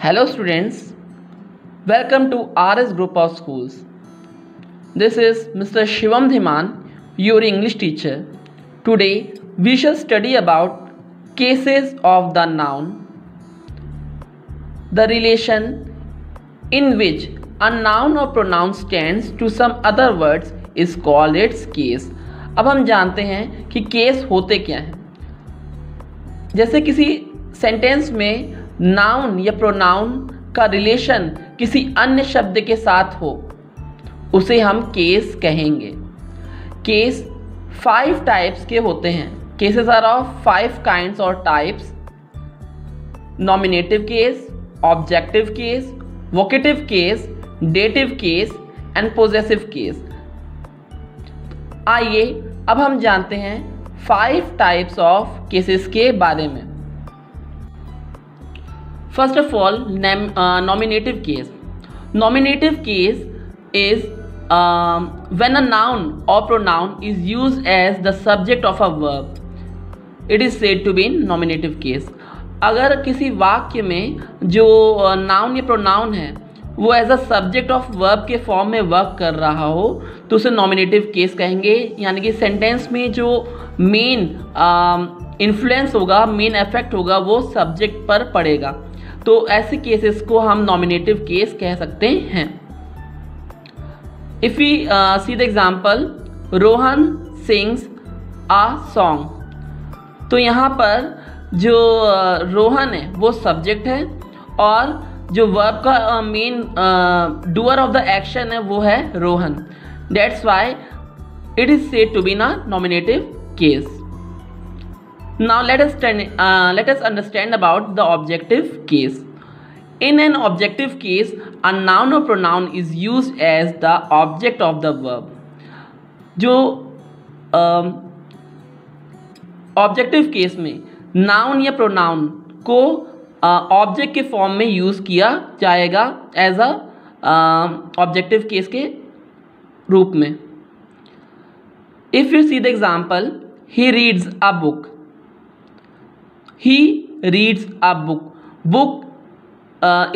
Hello students, welcome to RS Group of Schools. This is Mr. Shivam Dhiman, your English teacher. Today we shall study about cases of the noun, the relation in which a noun or pronoun stands to some other words is called its case. अब हम जानते हैं कि case होते क्या हैं। जैसे किसी सेंटेंस में नाउन या प्रोनाउन का रिलेशन किसी अन्य शब्द के साथ हो, उसे हम केस कहेंगे। केस 5 टाइप्स के होते हैं। केसेस आर ऑफ 5 काइंड्स और types: nominative case, objective case, vocative case, dative case and possessive case. आइए अब हम जानते हैं 5 टाइप्स ऑफ केसेस के बारे में। First of all, nominative case. Nominative case is when a noun or pronoun is used as the subject of a verb. It is said to be in nominative case. अगर किसी वाक्य में जो noun या pronoun है वो as a subject of verb के form में वर्क कर रहा हो तो उसे नॉमिनेटिव केस कहेंगे। यानी कि सेंटेंस में जो मेन इन्फ्लुएंस होगा, मेन इफेक्ट होगा, वो सब्जेक्ट पर पड़ेगा। तो ऐसे केसेस को हम नॉमिनेटिव केस कह सकते हैं। If we see the example, Rohan sings a song, तो यहाँ पर जो रोहन है वो सब्जेक्ट है और जो वर्ब का main doer of the action है वो है Rohan. That's why it is said to be in a nominative case. Now let us understand about the objective case. In an objective case, a noun or pronoun is used as the object of the verb. जो objective case में noun या pronoun को object के form में use किया जाएगा as a objective case के रूप में। If you see the example, he reads a book. He reads a book. Book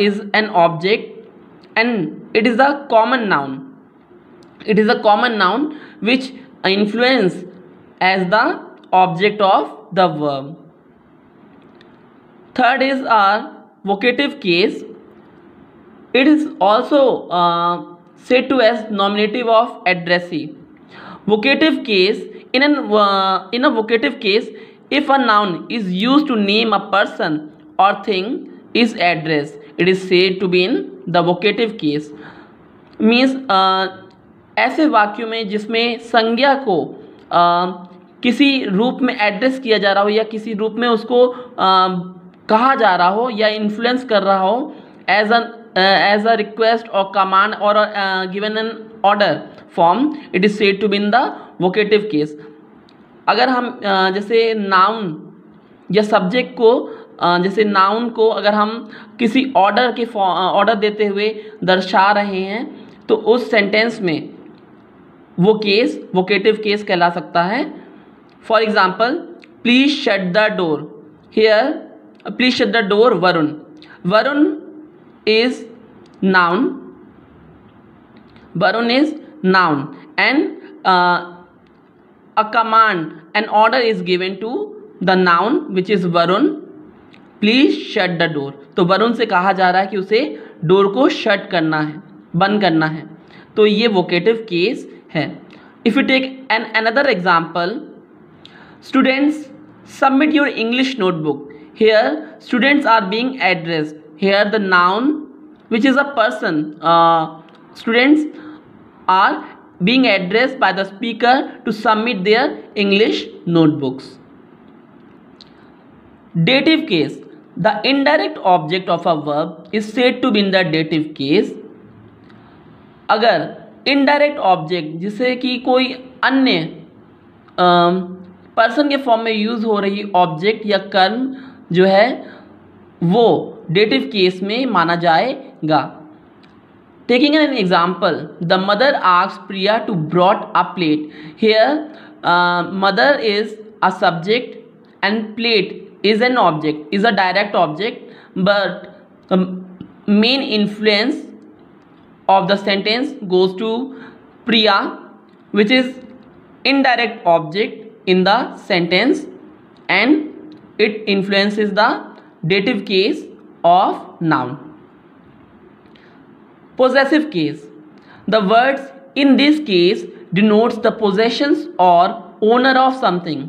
is an object and it is a common noun. It is a common noun which influence as the object of the verb. Third is our vocative case. It is also said to as nominative of addressee. Vocative case, in a vocative case, if a noun is used to name a person or thing is addressed, it is said to be in the vocative case. Means ऐसे वाक्यों में जिसमें संज्ञा को किसी रूप में address किया जा रहा हो या किसी रूप में उसको कहा जा रहा हो या इन्फ्लुएंस कर रहा हो एज अ रिक्वेस्ट और कमांड और given an order form, it is said to be in the vocative case. अगर हम जैसे नाउन या सब्जेक्ट को जैसे नाउन को अगर हम किसी ऑर्डर देते हुए दर्शा रहे हैं तो उस सेंटेंस में वो केस वोकेटिव केस कहला सकता है। For example, please shut the door. Here please shut the door Varun. Varun is noun. Varun is noun and a command, an order is given to the noun which is Varun, please shut the door. तो वरुण से कहा जा रहा है कि उसे door को shut करना है, बंद करना है। तो ये वोकेटिव केस है। If you take another example, students submit your English notebook. Here students are being addressed. Here the noun which is a person, students are being addressed by the speaker to submit their English notebooks. Dative case. The indirect object of a verb is said to be in the dative case. अगर indirect object जिसे कि कोई अन्य person के form में use हो रही object या कर्म जो है वो डेटिव केस में माना जाएगा। Taking an example, the mother asks Priya to brought a plate. Here, mother is a subject and plate is an object, is a direct object, but main influence of the sentence goes to Priya, which is indirect object in the sentence, and it influences the dative case of noun. Possessive case. The words in this case denotes the possessions or owner of something.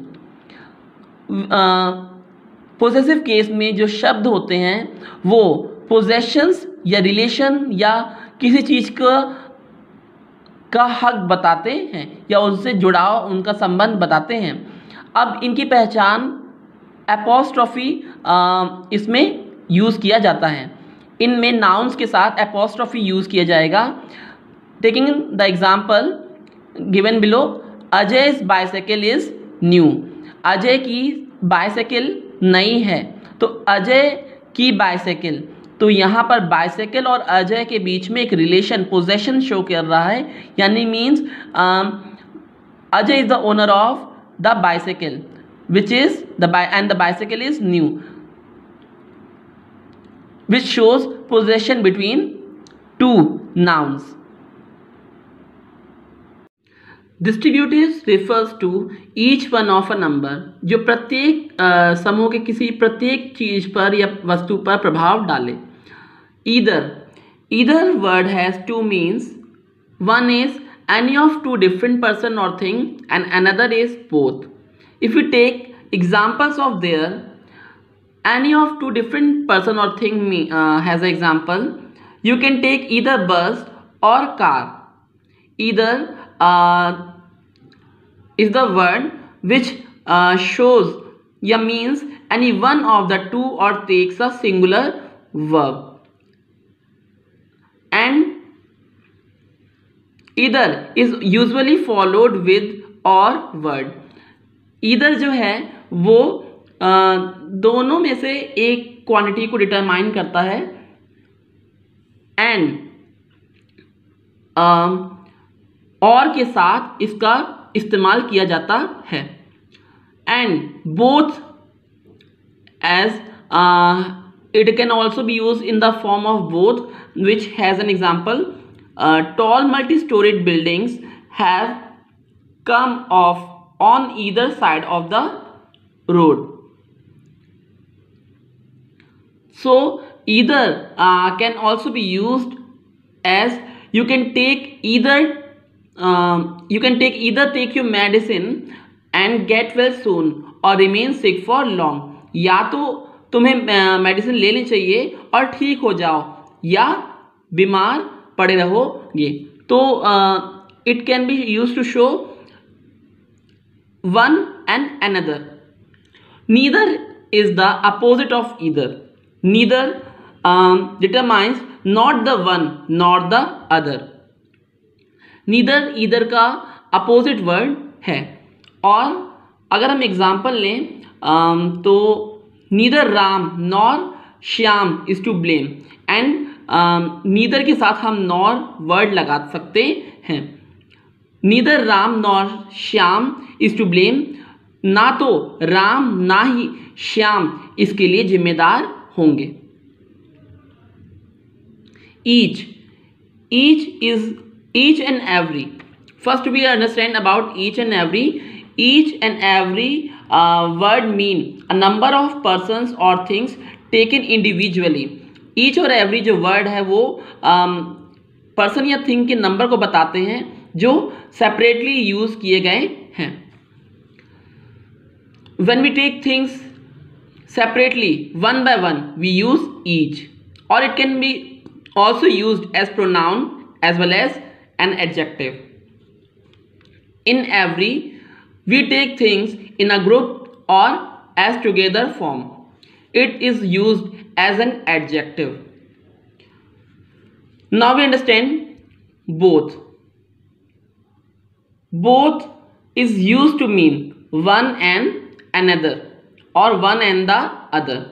Possessive case में जो शब्द होते हैं वो possessions या relation या किसी चीज़ का हक बताते हैं या उनसे जुड़ाव, उनका संबंध बताते हैं. अब इनकी पहचान एपोस्ट्रॉफी इसमें यूज़ किया जाता है. इनमें नाउन्स के साथ एपोस्ट्रॉफी यूज़ किया जाएगा. Taking the example given below, Ajay's bicycle is new. Ajay की बाइसाइकिल नई है, तो अजय की बाइसाइकिल, तो यहाँ पर बाइसाइकिल और अजय के बीच में एक रिलेशन, पोजेशन शो कर रहा है. यानी means Ajay is the owner of the bicycle which is and the bicycle is new, which shows possession between two nouns. Distributives refers to each one of a number, जो प्रत्येक समूह के किसी प्रत्येक चीज पर या वस्तु पर प्रभाव डाले. Either word has two meanings. One is any of two different person or thing, and another is both. If we take examples of there, any of two different person or thing has an example. You can take either bus or car. Either is the word which shows या means any one of the two or takes a singular verb. And either is usually followed with or word. Either जो है वो दोनों में से एक quantity को determine करता है, एंड और के साथ इसका इस्तेमाल किया जाता है. And both as it can also be use in the form of both, which has an example. Tall multi storeyed buildings have come off on either side of the road. So either can also be used as you can take either take your medicine and get well soon or remain sick for long. या तो तुम्हें medicine लेनी चाहिए और ठीक हो जाओ, या बीमार पड़े रहोगे. तो it can be used to show one and another. Neither is the opposite of either. Neither determines not the one nor the other. Neither either का opposite word है. और अगर हम एग्जाम्पल लें तो neither Ram nor Shyam is to blame, and neither के साथ हम nor word लगा सकते हैं. Neither Ram nor Shyam is to blame. ना तो राम ना ही श्याम इसके लिए जिम्मेदार होंगे. Each and every. First we understand about each and every. Each and every word mean a number of persons or things taken individually. Each और every जो word है वो person या thing के नंबर को बताते हैं जो सेपरेटली यूज किए गए हैं. When we take things separately one by one, we use each, or it can be also used as pronoun as well as an adjective. In every, we take things in a group or as together form. It is used as an adjective. Now we understand both. Both is used to mean one and another or one and the other.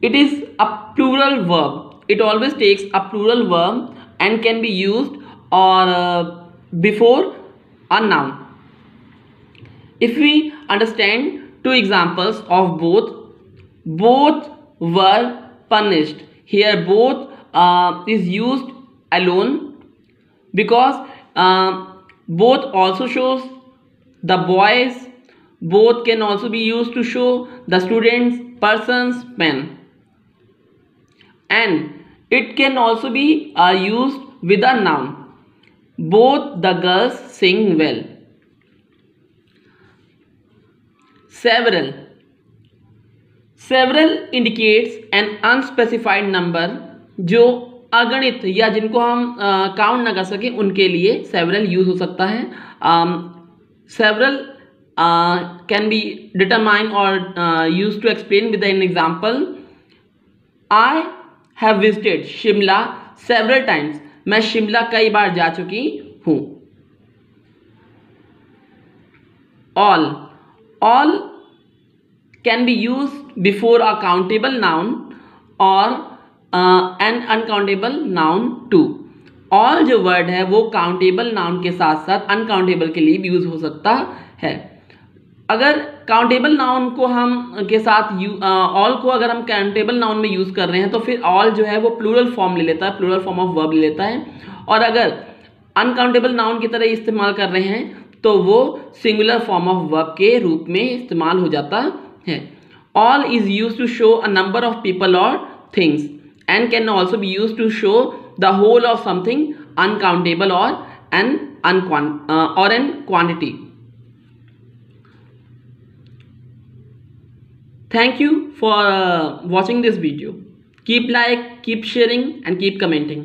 It is a plural verb. It always takes a plural verb and can be used or before a noun. If we understand two examples of both were punished. Here both is used alone, because both also shows the boys, both can also be used to show the students, persons, men, and it can also be used with a noun. Both the girls sing well. Several. Several indicates an unspecified number, जो अगणित या जिनको हम count ना कर सके उनके लिए several यूज हो सकता है. Several can be determined or used to explain with an example. I have visited Shimla several times. मैं शिमला कई बार जा चुकी हूँ. All can be used before a countable noun or an uncountable noun too. all जो word है वो countable noun के साथ साथ अनकाउंटेबल के लिए भी यूज हो सकता है. अगर काउंटेबल नाउन को हम के साथ ऑल को अगर हम काउंटेबल नाउन में यूज कर रहे हैं तो फिर ऑल जो है वो प्लूरल फॉर्म ले लेता है, प्लूरल फॉर्म ऑफ वर्ब ले लेता है. और अगर अनकाउंटेबल नाउन की तरह इस्तेमाल कर रहे हैं तो वो सिंगुलर फॉर्म ऑफ वर्ब के रूप में इस्तेमाल हो जाता है. All is use to show a number of people और things and can also be use to show the whole of something uncountable और an quantity. Thank you for watching this video. Keep like, keep sharing and keep commenting.